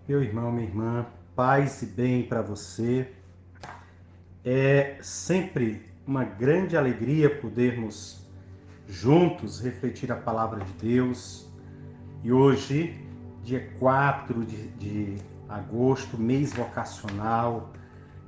Meu irmão, minha irmã, paz e bem para você. É sempre uma grande alegria podermos juntos refletir a palavra de Deus. E hoje, dia 4 de agosto, mês vocacional,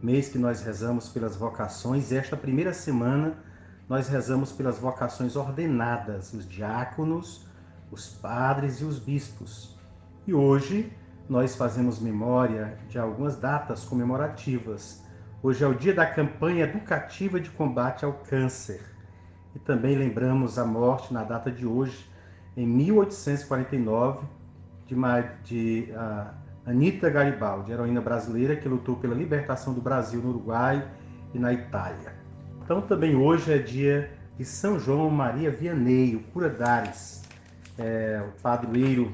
mês que nós rezamos pelas vocações. E esta primeira semana nós rezamos pelas vocações ordenadas, os diáconos, os padres e os bispos. E hoje nós fazemos memória de algumas datas comemorativas. Hoje é o dia da campanha educativa de combate ao câncer. E também lembramos a morte na data de hoje, em 1849, de Anita Garibaldi, heroína brasileira que lutou pela libertação do Brasil no Uruguai e na Itália. Então também hoje é dia de São João Maria Vianney, o cura d'Ares, o padroeiro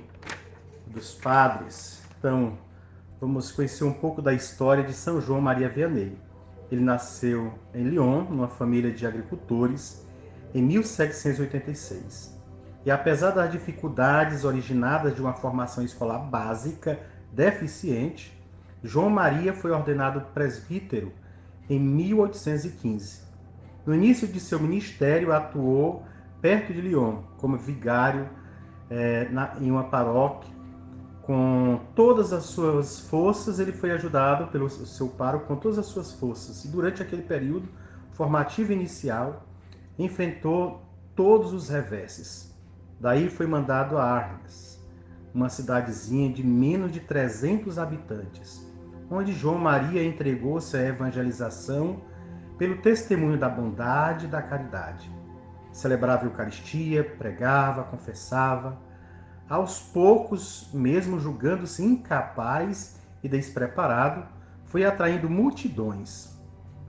dos padres. Então vamos conhecer um pouco da história de São João Maria Vianney. Ele nasceu em Lyon, numa família de agricultores, em 1786. E apesar das dificuldades originadas de uma formação escolar básica deficiente, João Maria foi ordenado presbítero em 1815. No início de seu ministério, atuou perto de Lyon, como vigário em uma paróquia. Com todas as suas forças, ele foi ajudado pelo seu pároco com todas as suas forças. E durante aquele período formativo inicial, enfrentou todos os reveses. Daí foi mandado a Arles, uma cidadezinha de menos de 300 habitantes, onde João Maria entregou-se à evangelização pelo testemunho da bondade e da caridade. Celebrava a Eucaristia, pregava, confessava. Aos poucos, mesmo julgando-se incapaz e despreparado, foi atraindo multidões.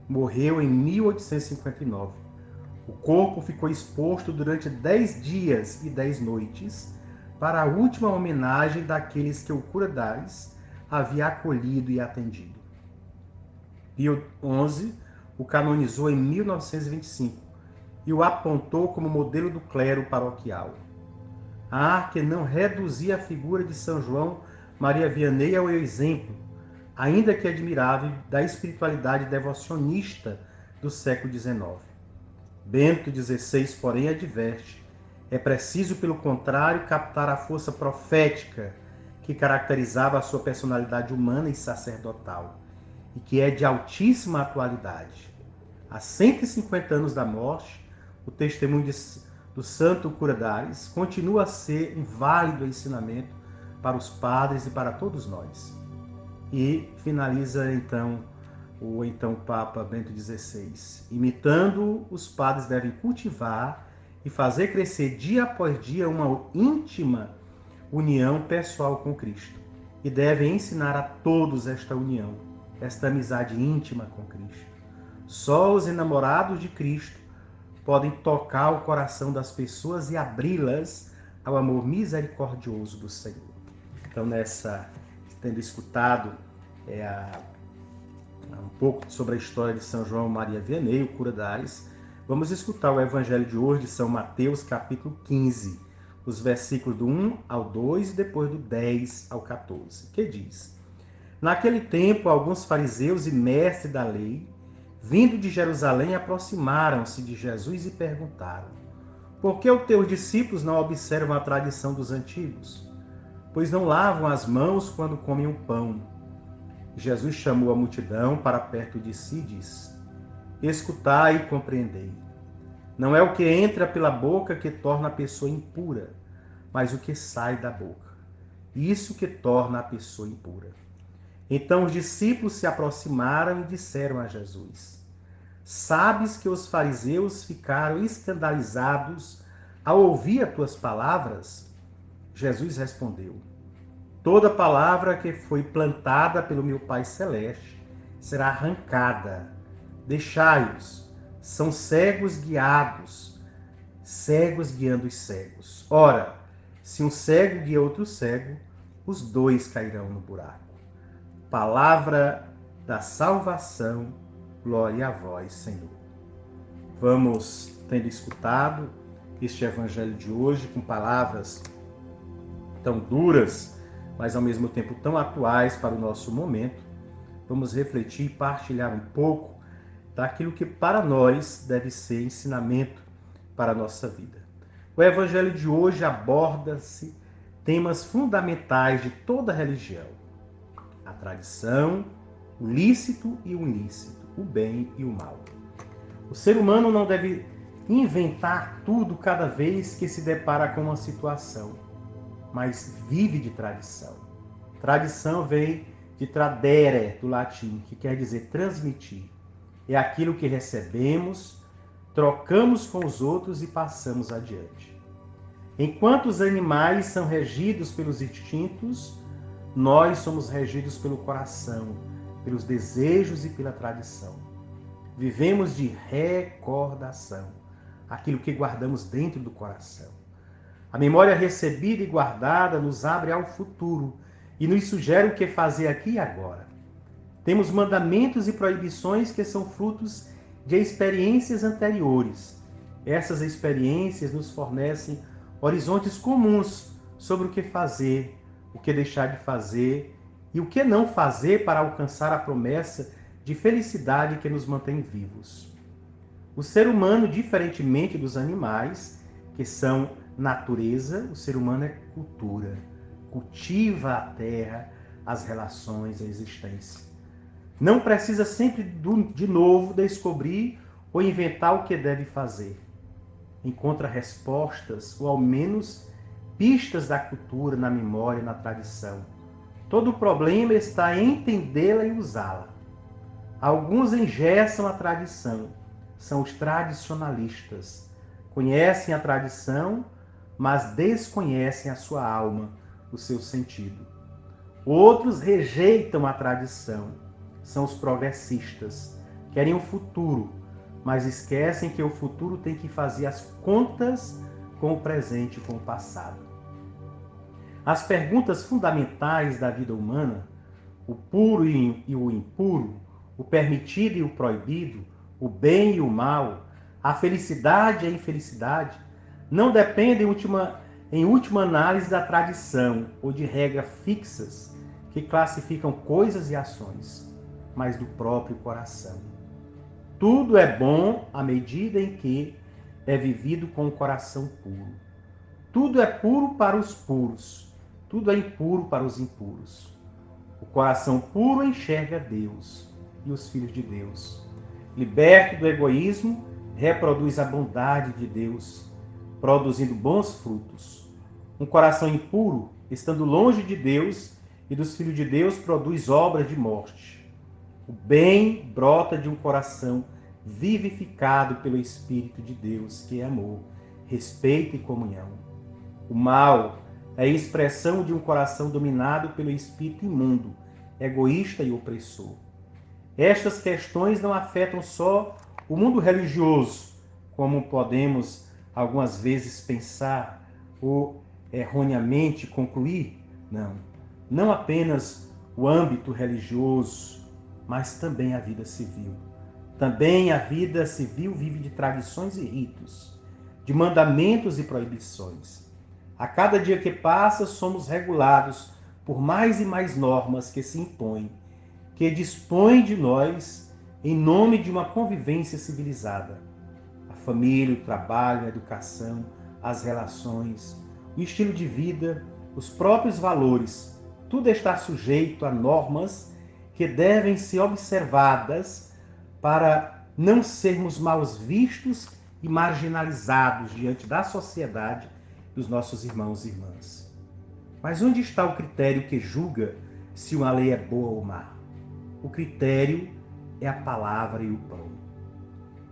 Morreu em 1859. O corpo ficou exposto durante 10 dias e 10 noites para a última homenagem daqueles que o cura d'Ares havia acolhido e atendido. Pio XI o canonizou em 1925 e o apontou como modelo do clero paroquial. A arte não reduzia a figura de São João Maria Vianney ao exemplo, ainda que admirável, da espiritualidade devocionista do século XIX. Bento XVI, porém, adverte: é preciso, pelo contrário, captar a força profética que caracterizava a sua personalidade humana e sacerdotal, e que é de altíssima atualidade. Há 150 anos da morte, o testemunho do santo cura d'Ares continua a ser um válido ensinamento para os padres e para todos nós. E finaliza então o Papa Bento XVI. Imitando, os padres devem cultivar e fazer crescer dia após dia uma íntima união pessoal com Cristo. E devem ensinar a todos esta união, esta amizade íntima com Cristo. Só os enamorados de Cristo podem tocar o coração das pessoas e abri-las ao amor misericordioso do Senhor. Então, tendo escutado um pouco sobre a história de São João Maria Vianney, o cura d'Ares, vamos escutar o Evangelho de hoje de São Mateus, capítulo 15, os versículos do 1 ao 2 e depois do 10 ao 14, que diz: Naquele tempo, alguns fariseus e mestres da lei, vindo de Jerusalém, aproximaram-se de Jesus e perguntaram: Por que os teus discípulos não observam a tradição dos antigos? Pois não lavam as mãos quando comem o pão. Jesus chamou a multidão para perto de si e disse: Escutai e compreendei. Não é o que entra pela boca que torna a pessoa impura, mas o que sai da boca. Isso que torna a pessoa impura. Então os discípulos se aproximaram e disseram a Jesus: Sabes que os fariseus ficaram escandalizados ao ouvir as tuas palavras? Jesus respondeu: Toda palavra que foi plantada pelo meu Pai Celeste será arrancada. Deixai-os, são cegos guiando os cegos. Ora, se um cego guia outro cego, os dois cairão no buraco. Palavra da salvação, glória a vós, Senhor. Vamos, tendo escutado este evangelho de hoje, com palavras tão duras, mas ao mesmo tempo tão atuais para o nosso momento, vamos refletir e partilhar um pouco daquilo que para nós deve ser ensinamento para a nossa vida. O Evangelho de hoje aborda-se temas fundamentais de toda religião: a tradição, o lícito e o ilícito, o bem e o mal. O ser humano não deve inventar tudo cada vez que se depara com uma situação, mas vive de tradição. Tradição vem de tradere, do latim, que quer dizer transmitir. É aquilo que recebemos, trocamos com os outros e passamos adiante. Enquanto os animais são regidos pelos instintos, nós somos regidos pelo coração, pelos desejos e pela tradição. Vivemos de recordação, aquilo que guardamos dentro do coração. A memória recebida e guardada nos abre ao futuro e nos sugere o que fazer aqui e agora. Temos mandamentos e proibições que são frutos de experiências anteriores. Essas experiências nos fornecem horizontes comuns sobre o que fazer, o que deixar de fazer e o que não fazer para alcançar a promessa de felicidade que nos mantém vivos. O ser humano, diferentemente dos animais, que são natureza, o ser humano é cultura, cultiva a terra, as relações, a existência. Não precisa sempre de novo descobrir ou inventar o que deve fazer. Encontra respostas, ou ao menos pistas da cultura, na memória, na tradição. Todo o problema está em entendê-la e usá-la. Alguns engessam a tradição, são os tradicionalistas. Conhecem a tradição, mas desconhecem a sua alma, o seu sentido. Outros rejeitam a tradição, são os progressistas. Querem o futuro, mas esquecem que o futuro tem que fazer as contas com o presente e com o passado. As perguntas fundamentais da vida humana, o puro e o impuro, o permitido e o proibido, o bem e o mal, a felicidade e a infelicidade, não dependem, em última análise, da tradição ou de regras fixas que classificam coisas e ações, mas do próprio coração. Tudo é bom à medida em que é vivido com o coração puro. Tudo é puro para os puros, tudo é impuro para os impuros. O coração puro enxerga Deus e os filhos de Deus. Liberto do egoísmo, reproduz a bondade de Deus, produzindo bons frutos. Um coração impuro, estando longe de Deus e dos filhos de Deus, produz obras de morte. O bem brota de um coração vivificado pelo Espírito de Deus, que é amor, respeito e comunhão. O mal é a expressão de um coração dominado pelo espírito imundo, egoísta e opressor. Estas questões não afetam só o mundo religioso, como podemos algumas vezes pensar ou erroneamente concluir. Não apenas o âmbito religioso, mas também a vida civil. Também a vida civil vive de tradições e ritos, de mandamentos e proibições. A cada dia que passa, somos regulados por mais e mais normas que se impõem, que dispõem de nós em nome de uma convivência civilizada. A família, o trabalho, a educação, as relações, o estilo de vida, os próprios valores, tudo está sujeito a normas que devem ser observadas para não sermos mal vistos e marginalizados diante da sociedade dos nossos irmãos e irmãs. Mas onde está o critério que julga se uma lei é boa ou má? O critério é a palavra e o pão.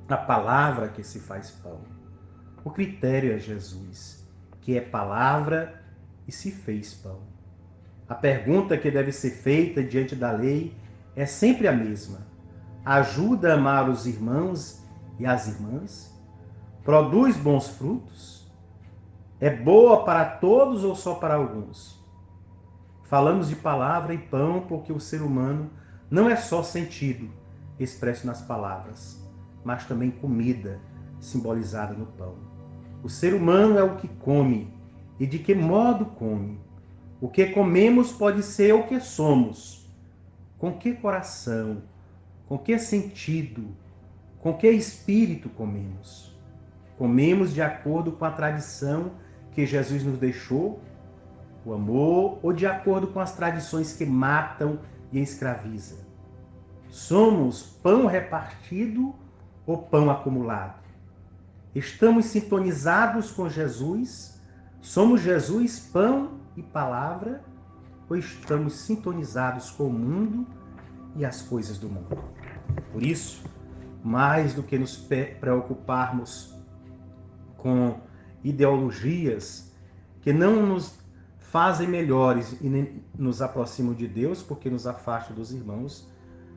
A palavra que se faz pão. O critério é Jesus, que é palavra e se fez pão. A pergunta que deve ser feita diante da lei é sempre a mesma. Ajuda a amar os irmãos e as irmãs? Produz bons frutos? É boa para todos ou só para alguns? Falamos de palavra e pão porque o ser humano não é só sentido expresso nas palavras, mas também comida simbolizada no pão. O ser humano é o que come e de que modo come. O que comemos pode ser o que somos. Com que coração, com que sentido, com que espírito comemos? Comemos de acordo com a tradição que Jesus nos deixou, o amor, ou de acordo com as tradições que matam e escravizam? Somos pão repartido ou pão acumulado? Estamos sintonizados com Jesus? Somos Jesus, pão e palavra? Ou estamos sintonizados com o mundo e as coisas do mundo? Por isso, mais do que nos preocuparmos com ideologias que não nos fazem melhores e nem nos aproximam de Deus, porque nos afastam dos irmãos,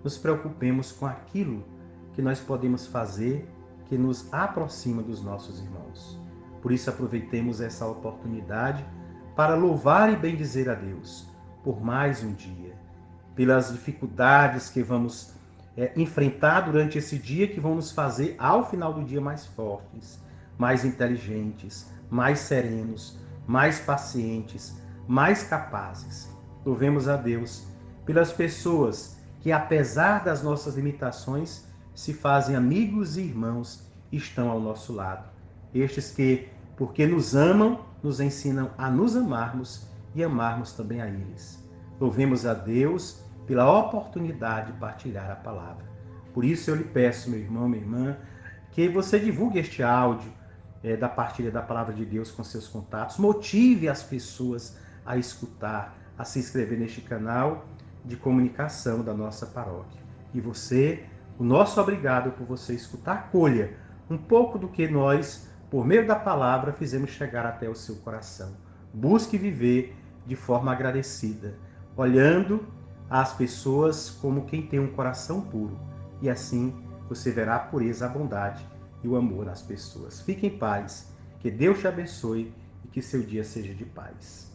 nos preocupemos com aquilo que nós podemos fazer que nos aproxima dos nossos irmãos. Por isso, aproveitemos essa oportunidade para louvar e bendizer a Deus por mais um dia, pelas dificuldades que vamos enfrentar durante esse dia, que vão nos fazer, ao final do dia, mais fortes, mais inteligentes, mais serenos, mais pacientes, mais capazes. Louvemos a Deus pelas pessoas que, apesar das nossas limitações, se fazem amigos e irmãos e estão ao nosso lado. Estes que, porque nos amam, nos ensinam a nos amarmos e amarmos também a eles. Louvemos a Deus pela oportunidade de partilhar a palavra. Por isso eu lhe peço, meu irmão, minha irmã, que você divulgue este áudio da partilha da palavra de Deus com seus contatos, motive as pessoas a escutar, a se inscrever neste canal de comunicação da nossa paróquia. E você, o nosso obrigado por você escutar, colha um pouco do que nós, por meio da palavra, fizemos chegar até o seu coração. Busque viver de forma agradecida, olhando as pessoas como quem tem um coração puro. E assim você verá a pureza, a bondade e o amor nas pessoas. Fique em paz, que Deus te abençoe e que seu dia seja de paz.